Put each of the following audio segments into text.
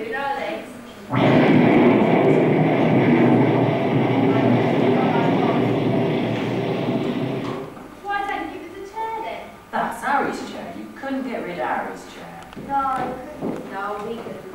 do, no legs. Why don't you give us a chair then? That's Harry's chair. You couldn't get rid of Harry's chair. No, you couldn't. No, we couldn't.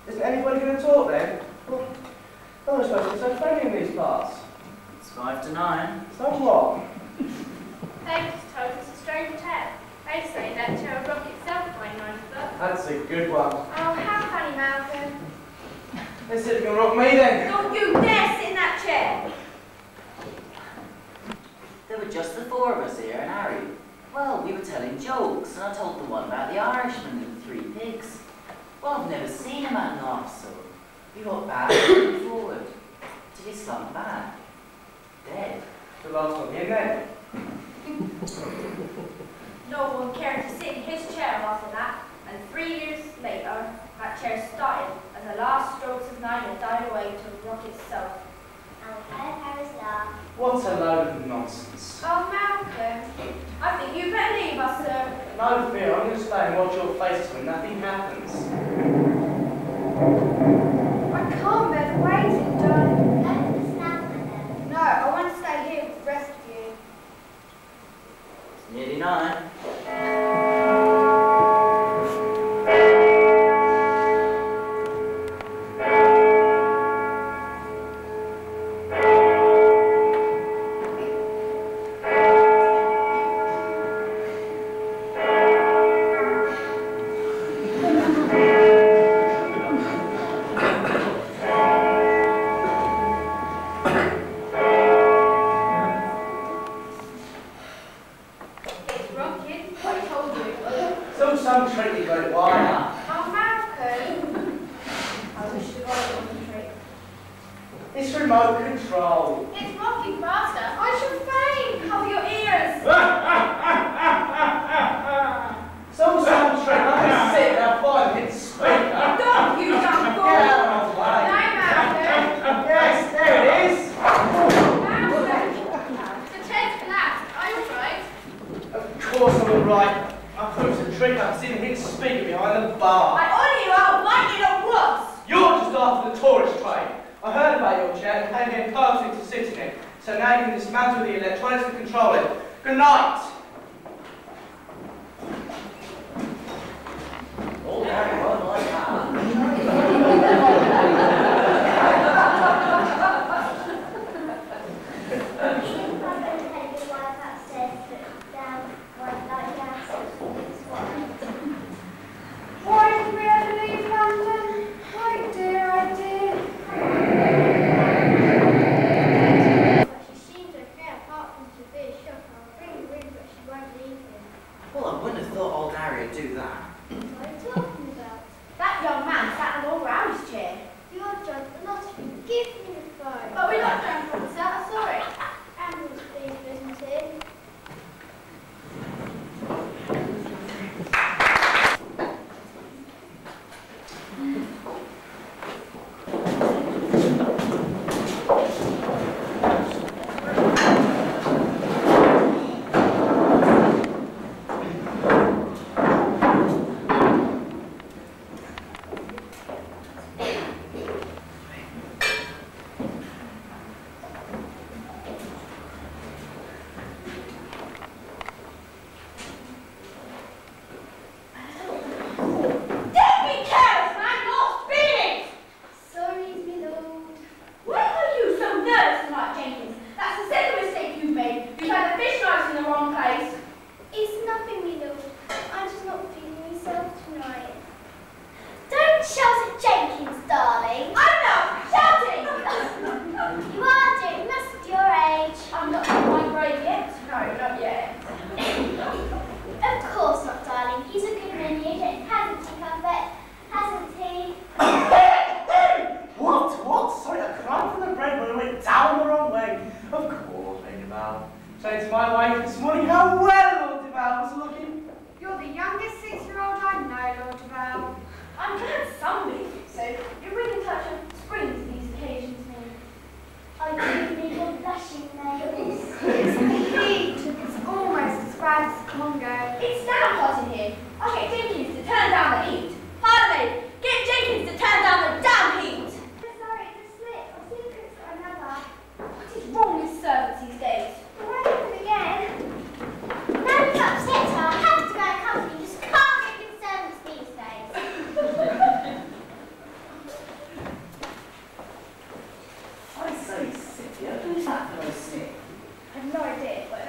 Isn't anybody going to talk then? Well, no one's supposed to be so friendly in these parts. It's 5 to 9. So what? They just told us a strange tale. They say that chair will rock itself by 9 o'clock. That's a good one. Oh, how funny, Malcolm. They said you can rock me then. Don't you dare sit in that chair! There were just the 4 of us here and Harry. Well, we were telling jokes, and I told the one about the Irishman and the 3 pigs. Well, I've never seen him at an off, so we walked back and forward till he slumped back, dead. The last one in then. No one cared to sit in his chair after that, and 3 years later, that chair started as the last strokes of night had died away to rock itself. And heard Harry's laugh. What a load of nonsense. Oh, Malcolm, I think you better leave us, sir. No fear, I'm going to stay and watch your faces when nothing happens. I can't bear the waiting, darling. Go to the stand, madam. No, I want to stay here with the rest of you. It's nearly 9. that fellow Smith? I have no idea, but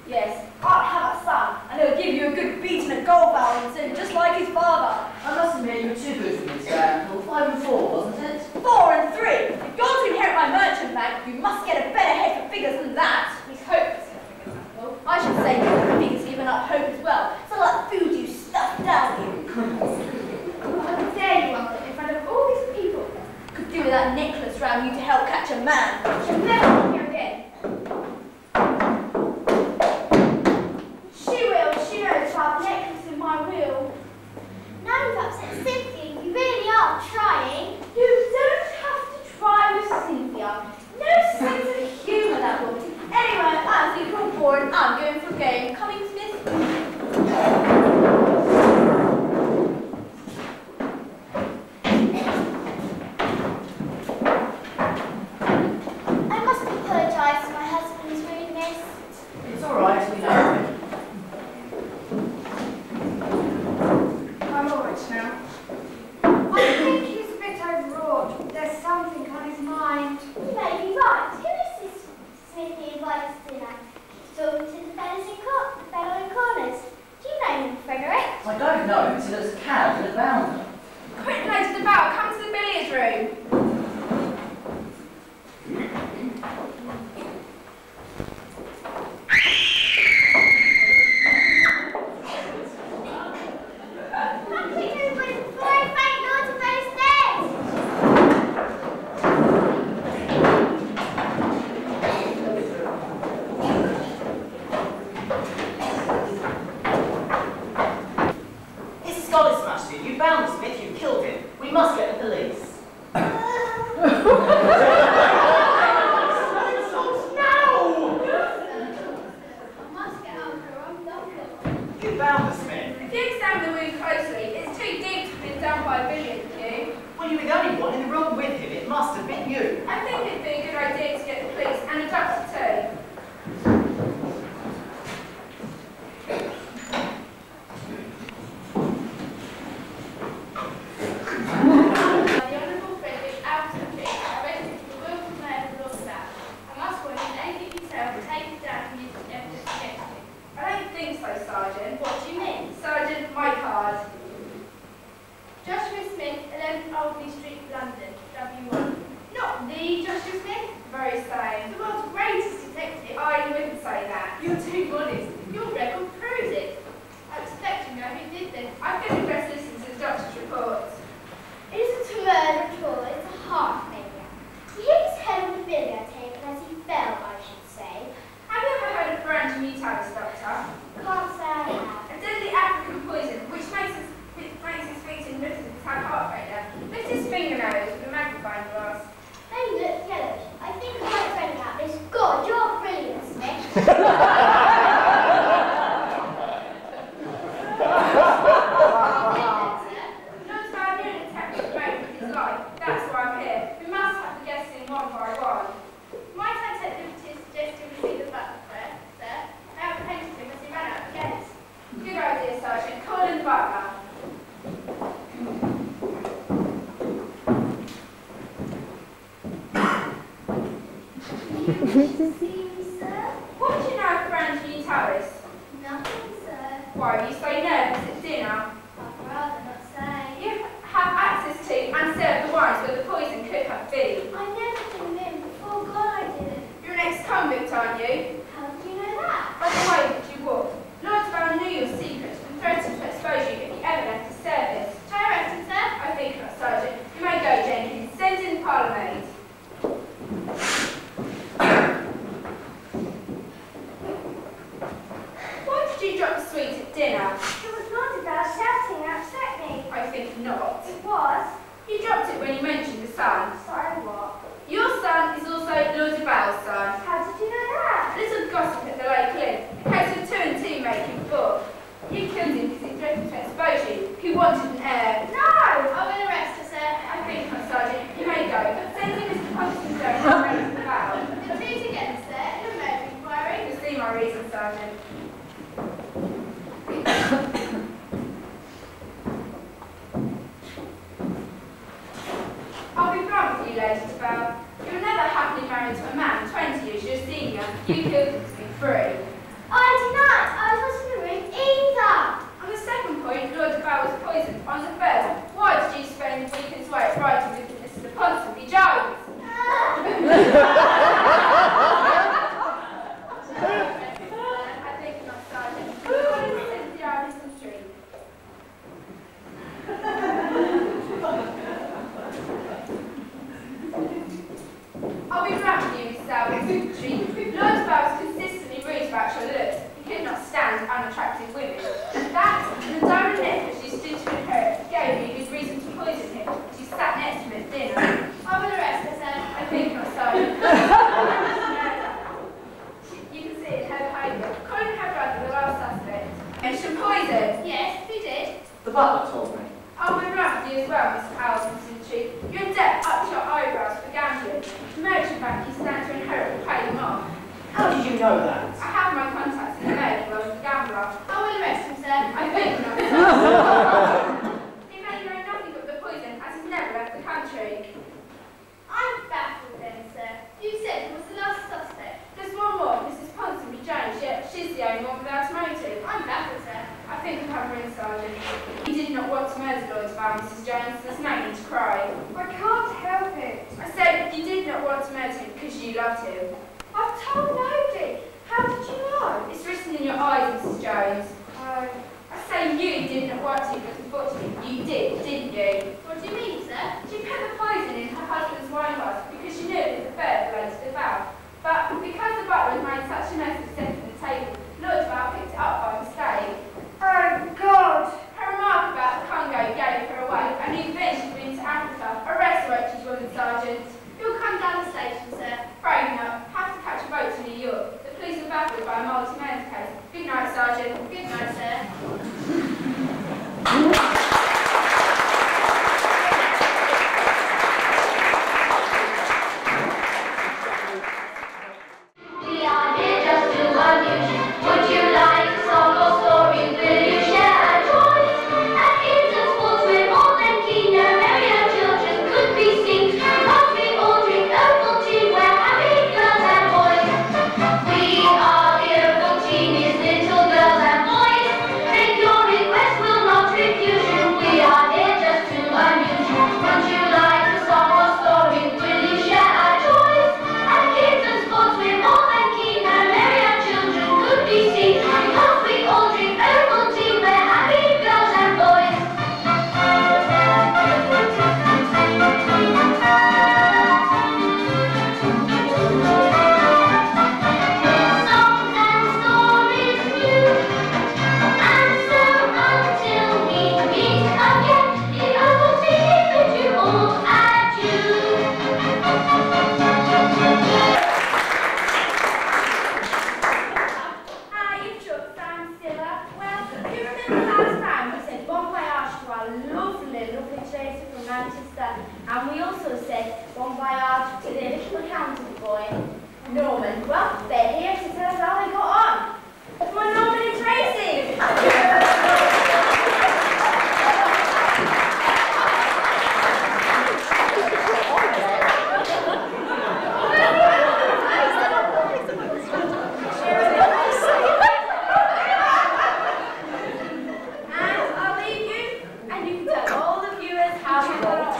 yes, I'll have a son, and he'll give you a good beat and a goal ballon too, just like his father. I must admit you were too good for me today, Uncle. 5 and 4, wasn't it? 4 and 3. If you're to inherit my merchant bank, you must get a better head for figures than that. He's hopeless for figures, Uncle. I should say figures given up hope as well. So like food you stuff down here. How dare you, Uncle, in front of all these people? Could do with that necklace round you to help catch a man. She'll never come here again. She knows about the necklace in my will. Now you've upset Cynthia. You really are trying. You don't have to try with Cynthia. No sense of humour, that woman. Anyway, I think you're bored. I'm going for a game. Coming, Smith? I must apologise for my husband's rudeness. It's all right, we know it. I'm alright now. I think he's a bit overwrought. There's something on his mind. You may be right. Who is this Smithy invited to dinner? He's talking to the fellow in corners. Do you know him, Frederick? I don't know, until there's a cab and a bounder. Quick, ladies about. Come to the billiards room. You bound Smith, you killed him. We must get the police. You bound the Smith. If you examine the wound closely, it's too deep to have been done by a billiard cue. Well, you were the only one in the room with him. It must have been you. I think it'd be a good idea to get the police and a doctor too. Sergeant. What do you mean? Sergeant, my card. Joshua Smith, 11 Oldley Street, London, W1. Not the Joshua Smith? Very same. The world's greatest detective. I wouldn't say that. You're too modest. Your record proves it. I expect you know who did this. I think we best listen to the doctor's report. It isn't a murder at all. It's a heart failure. He hit his head on the billiard table as he fell, I should say. Have you ever heard of brand new types, Doctor? Can't say I have. A deadly African poison, which makes his victim look as if he's had heart failure. Lift his fingernails with a magnifying glass. They look yellowish. I think I might read about this. God, you're brilliant, Smith. Not about doing an attempt to break with his life. That's why I'm here. We must have the guests in one by one. Might I take the liberty to suggest you see the butler first, sir? I apprehended him as he ran out of gates. Good idea, Sergeant. Call in the butler. See me, sir? What do you know of brand new towers? Nothing, sir. Why are you so nervous at dinner? I'd rather not say. You have access to and serve the wines where the poison could have been. I never came in before. God, I didn't. You're an ex-convict, aren't you? How do you know that? By the way that you walk, Lord Brown knew your secret and threatened to expose you if you ever left his service. Shall I arrest him, sir? I think not, Sergeant. You may go, Jenkins. Send in the parlourmaid. Why did you drop the sweet at dinner? It was not about shouting. It upset me. I think not. It was. You dropped it when you mentioned the son. Sorry, what? Your son is also Lord Duval's son. How did you know that? A little gossip at the local inn. A case of 2 and 2 making 4. You killed him because he threatened to expose you. He wanted an heir. No! I will arrest her, sir. I think not, Sergeant. You may go, but send in Mr. Hodgson's own and raise the vow. The two together, sir. In a murder inquiry. You'll see my reason, Sergeant. I'll be blunt with you, Lady Duval. You'll never married to a man 20 years your senior, you could be free. I deny. I was not in the room either. On the second point, Lord Duval was poisoned. On the third, why did you spend the weekend's work writing with Mr. Ponsonby Jones? I think not, Sergeant. What is Cynthia Allison Street? I'll be frank with you, Mrs. Allison Street. Lord Duval was consistently rude about your looks. He could not stand unattractive women. That and the diamond necklace you stood to inherit gave me a good reason to poison him as you sat next to him at dinner. I will arrest her, sir. I think not, Sergeant. You can see it, her behaviour. Calling her brother the last suspect. Mention poison. Yes, he did. The butler told me. I'll be right with you as well, Mr. Allison Street. You're in debt up to your eyebrows for gambling. The merchant bank you stand to inherit will pay them off. How did you know that? I have my contacts in the mail where I was a gambler. I will arrest him, sir. I think not. He may know nothing of the poison as he's never left the country. I'm baffled then, sir. You said he was the last suspect. There's one more, Mrs. Ponsonby Jones, yet she's the only one without a motive. I'm baffled, sir. I think I'm covering Sergeant. He did not want to murder Lloyd's vow, Mrs. Jones. There's no need to cry. I can't help it. I said you did not want to murder him because you loved him. I've told nobody. How did you know? It's written in your eyes, Mrs. Jones. Oh, I say you did not want to, but unfortunately you did, didn't you? What do you mean, sir? She put the poison in her husband's wine glass because she knew it preferred the lady to devour. But because the butler had made such a mess of setting the table, Lord Duval picked it up by mistake. oh God. Her remark about the Congo gave her away, and the adventure been to Africa. Arrest the wretched woman, Sergeant. You'll come down the station, sir. Afraid not. Have to catch a boat to New York. The police are baffled by a multi-murder case. Good night, Sergeant. Good night, sir. We are here just to amuse you. Would you like a song or story? Will you share our joys? At kids and sports we're more than keen. No merrier children could be seen. Because we all drink Ovaltine. We're happy girls and boys. We are the Ovaltinians, little girls and boys. Make your request, we'll not refuse you. We are here just to amuse you. Would you like a song or story? Will you share our joys? At kids and sports we're more than keen. No merrier children could be seen. Because we all drink Ovaltine. We're happy girls and boys. Songs and stories new. And so until we meet again, the Ovaltine bid you all adieu. Hi, you Chuck, Sam Stiller. Well, you remember last time we said bon voyage to our lovely, lovely Tracy from Manchester, and we also said bon voyage to their little accountant boy, Norman. Well, they're here to tell us how they got on. Come on, Norman and Tracy! And I'll leave you, and you can tell all the viewers how we got on.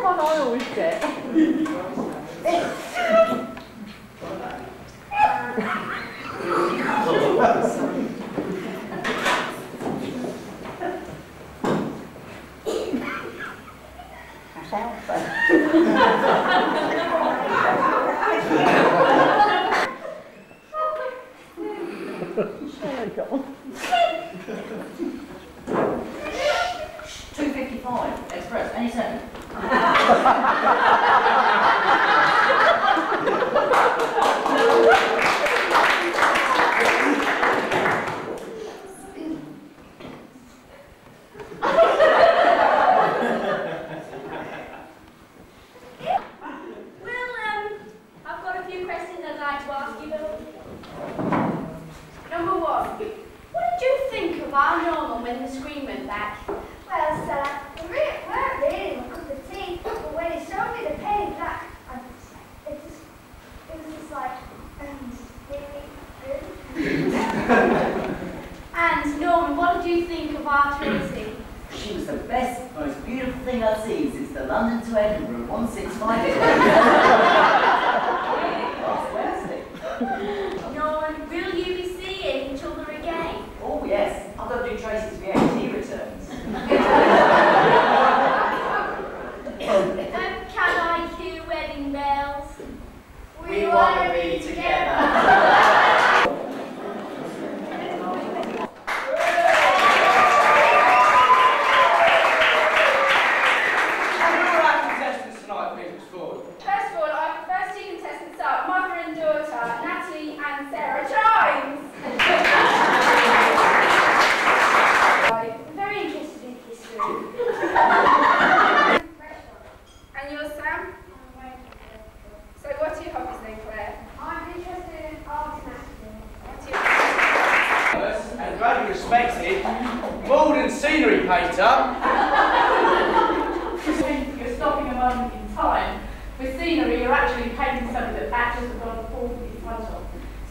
What I always get. There we go. 2:55 Express, any second. Well, I've got a few questions I'd like to ask you. Number one, what did you think of our when the screen went back? Well, sir, it weren't really my cup of tea, but when he showed me the penny black, it was just like, And Norman, what did you think of our Tracy? She was the best, most beautiful thing I've seen since the London to Edinburgh 165. Last Wednesday. Norman, will you be seeing each other again? Oh yes, I've got to do Tracy's VAT returns. Can I cue wedding bells? We want to be together. First of all, our first two contestants are mother and daughter, Natalie and Sarah Chimes. I'm very interested in history. And yours, Sam? So what are your hobbies then, Claire? I'm interested in art and acting. What's your And greatly respected, modern scenery painter. You're stopping a moment in time. With scenery, you're actually painting something that actors have gone forward in front of.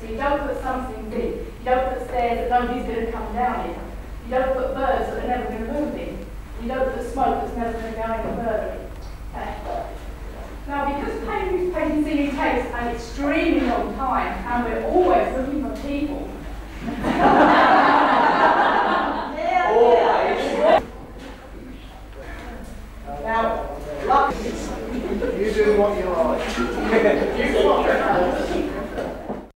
So you don't put something big. You don't put stairs that nobody's going to come down in. You don't put birds that are never going to move in. You don't put smoke that's never going to go any further in. Okay. Now, because painting scenery takes an extremely long time, and we're always looking for people. Now, luck. You do what you like.